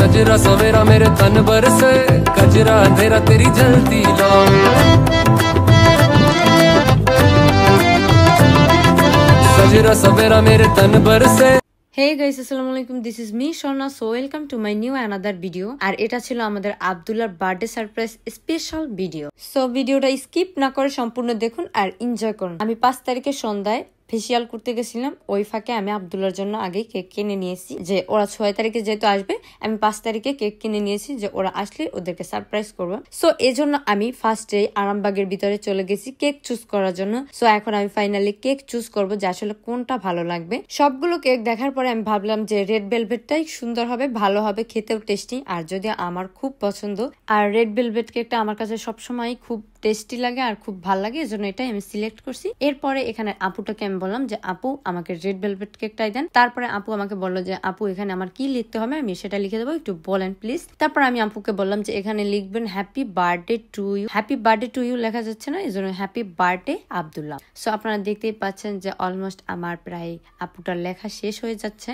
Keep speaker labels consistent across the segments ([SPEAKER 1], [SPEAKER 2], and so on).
[SPEAKER 1] सजरा सवेरा मेरे तन बरसे, कजरा अंधेरा तेरी जलती लो। सजरा सवेरा मेरे तन बरसे।
[SPEAKER 2] Hey guys, assalamualaikum. This is me Shona. So welcome to my new another video. আর এটা ছিল আমাদের আব্দুল্লাহর birthday surprise special video. So ভিডিওটা স্কিপ না করে সম্পূর্ণ দেখুন আর এনজয় করুন। আমি 5 তারিখে সন্ধ্যায় ফেসিয়াল করতে গেছিলাম, ওই ফাঁকে আমি আব্দুল্লাহর জন্য আগে কেক কিনে নিয়েছি, যে ওরা 6 তারিখে যেহেতু আসবে আমি 5 তারিখে কেক কিনে নিয়েছি যে ওরা আসলে ওদেরকে সারপ্রাইজ করবো। সো এই জন্য আমি ফার্স্টে আরামবাগের ভিতরে চলে গেছি কেক চুজ করার জন্য। সো এখন আমি ফাইনালি কেক চুজ করবো যে আসলে কোনটা ভালো লাগবে। সবগুলো কেক দেখার পরে আমি ভাবলাম যে রেড ভেলভেটটাই সুন্দর হবে, ভালো হবে, খেতেও টেস্টি, আর যদি আমার খুব পছন্দ। আর রেড ভেলভেট কেকটা আমার কাছে সবসময় খুব টেস্টি লাগে আর খুব ভালো লাগে, এজন্য এটাই আমি সিলেক্ট করছি। এরপরে এখানে আপুটাকে আমি বললাম যে আপু আমাকে রেড ভেলভেট কেকটাই দেন। তারপরে আপু আমাকে বললো যে আপু এখানে আমার কি লিখতে হবে, আমি সেটা লিখে দেবো, একটু বলেন প্লিজ। তারপর আমি আপুকে বললাম যে এখানে লিখবেন happy birthday to you. Happy birthday to you লেখা যাচ্ছে না, এই জন্য হ্যাপি বার্থডে আব্দুল্লাহ। সো আপনারা দেখতেই পাচ্ছেন যে অলমোস্ট আমার প্রায় আপুটার লেখা শেষ হয়ে যাচ্ছে,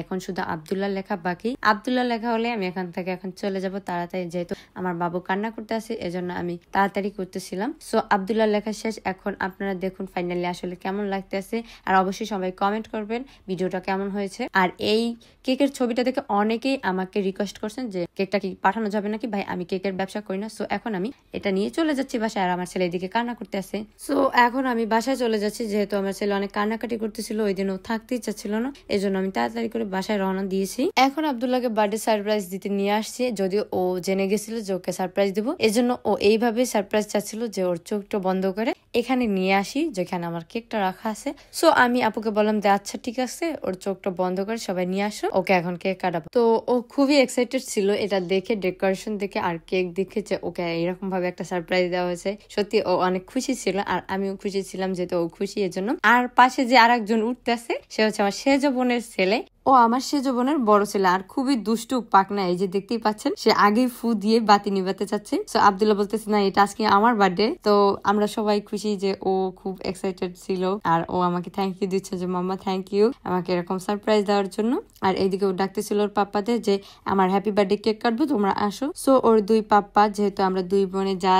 [SPEAKER 2] এখন শুধু আব্দুল্লাহ লেখা বাকি। আব্দুল্লাহ লেখা হলে আমি এখান থেকে এখন চলে যাব তাড়াতাড়ি, যেহেতু আমার বাবু কান্না করতে আছে এজন্য আমি তাড়াতাড়ি করতেছিলাম। সো আব্দুল্লাহ লেখা শেষ, এখন আপনারা দেখুন ফাইনালি আসলে কেমন লাগতেছে, আর অবশ্যই সবাই কমেন্ট করবেন ভিডিওটা কেমন হয়েছে। আর এই কেকের ছবিটা দেখে অনেকেই আমাকে রিকোয়েস্ট করছেন যে কেকটা কি পাঠানো যাবে নাকি, ভাই আমি কেকের ব্যবসা করি না। সো এখন আমি এটা নিয়ে চলে যাচ্ছি বাসায়, আর আমার ছেলে এদিকে কান্না করতে আছে। সো এখন আমি বাসায় চলে যাচ্ছি, যেহেতু আমার ছেলে অনেক কান্নাকাটি করতেছিল, ওই দিন ও থাকতেই চাচ্ছিল না, এই জন্য আমি তাড়াতাড়ি করে বাসায় রওনা দিয়েছি। এখন আব্দুল্লাহকে বার্থডে সারপ্রাইজ দিতে নিয়ে আসছি, যদিও ও জেনে গেছিল যে ওকে সারপ্রাইজ দিব, এজন্য ও এইভাবে সারপ্রাইজ চাচ্ছিল যে ওর চোখটা বন্ধ করে এখানে নিয়ে আসি যেখানে আমার কেকটা রাখা আছে। সো আমি আপুকে বললাম যে আচ্ছা ঠিক আছে, ওর চোখটা বন্ধ করে সবাই নিয়ে আসো, ওকে এখন কেক কাটাবো। তো ও খুবই এক্সাইটেড ছিল এটা দেখে, ডেকোরেশন দেখে আর কেক দেখে, যে ওকে এরকম ভাবে একটা সারপ্রাইজ দেওয়া হয়েছে। সত্যি ও অনেক খুশি ছিল আর আমিও খুশি ছিলাম, যেহেতু ও খুশি এর জন্য। আর পাশে যে আরেকজন উঠতেছে সে হচ্ছে আমার সেজ বোনের ছেলে, ও আমার সেজ বোনের বড় ছেলে আর খুবই দুষ্টু পাকনা, এই যে দেখতেই পাচ্ছেন সে আগে ফু দিয়ে বাতি নিভাতে চাচ্ছে। সো আব্দুল্লাহ বলতেছে না এটা আজকে আমার বার্থডে। তো আমরা সবাই খুশি যে ও খুব এক্সাইটেড ছিল, আর ও আমাকে থ্যাংক ইউ দিচ্ছে যে মাম্মা থ্যাংক ইউ আমাকে এরকম সারপ্রাইজ দেওয়ার জন্য। আর এইদিকে ও ডাকতেছিল ওর পাপ্পাদের যে আমার হ্যাপি বার্থডে কেক কাটবো, তোমরা আসো। সো ওর 2 পাপ্পা, যেহেতু আমরা 2 বোনে যা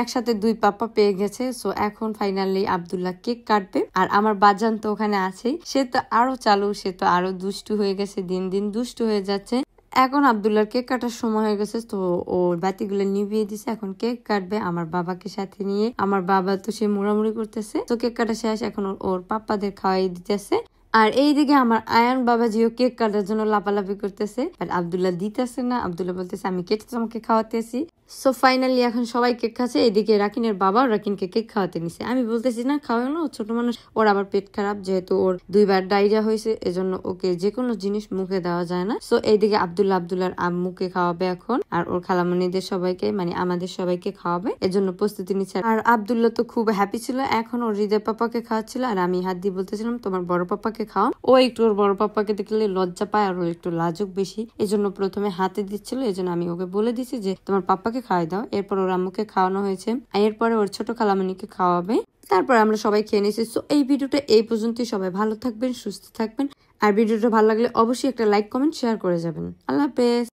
[SPEAKER 2] একসাথে 2 পাপ্পা পেয়ে গেছে। সো এখন ফাইনালি আব্দুল্লাহ কেক কাটবে, আর আমার বাজান তো ওখানে আছেই, সে তো আরো চালু, সে তো আরো দুষ্টু হয়ে গেছে, দিন দিন দুষ্টু হয়ে যাচ্ছে। এখন আব্দুল্লাহর কেক কাটার সময় হয়ে গেছে, তো ও বাতিগুলো নিভিয়ে দিছে, এখন কেক কাটবে আমার বাবাকে সাথে নিয়ে। আমার বাবা তো সে মুড়ামুড়ি করতেছে। তো কেক কাটা শেষ, এখন ওর পাপ্পাদের খাওয়াই দিতেছে। আর এইদিকে আমার আয়ান বাবাজিও কেক কাটার জন্য লাফালাফি করতেছে, আর আব্দুল্লাহ দিতেছে না। আব্দুল্লাহ বলতেছে আমি কেটে তোমাকে খাওয়াতেছি। সো ফাইনালি এখন সবাই কেক খাচ্ছে, এদিকে রাকিনের বাবা রাকিনকে কেক খাওয়াতে নিছে। আমি বলতেছি না খাওয়ানো, ছোট মানুষ, ওর আবার পেট খারাপ, যেহেতু ওর 2 বার ডায়রিয়া হয়েছে, এজন্য ওকে যে কোনো জিনিস মুখে দেওয়া যায় না। সো এইদিকে আব্দুল্লাহর আম্মুকে খাওয়াবে এখন, আর ওর খালামণিদের সবাইকে, মানে আমাদের সবাইকে খাওয়াবে, এজন্য প্রস্তুতি নিচ্ছে। আর আব্দুল্লাহ তো খুব হ্যাপি ছিল, এখন ওর হৃদয় পাপাকে খাওয়াচ্ছিল, আর আমি হাত দিয়ে বলতেছিলাম তোমার বড় পাপাকে খাও। ও একটু ওর বড় পাপাকে দেখলে লজ্জা পায়, আর ও একটু লাজুক বেশি, এজন্য প্রথমে হাতে দিচ্ছিল, এজন্য আমি ওকে বলে দিছি যে তোমার পাপাকে খাওয়াই দাও। এরপর ওর আম্মুকে খাওয়ানো হয়েছে, এরপরে ওর ছোট খালামণিকে খাওয়াবে, তারপর আমরা সবাই খেয়ে নিয়েছি। সো এই ভিডিওটা এই পর্যন্তই, সবাই ভালো থাকবেন, সুস্থ থাকবেন, আর ভিডিওটা ভালো লাগলে অবশ্যই একটা লাইক কমেন্ট শেয়ার করে যাবেন। আল্লাহ হাফেজ।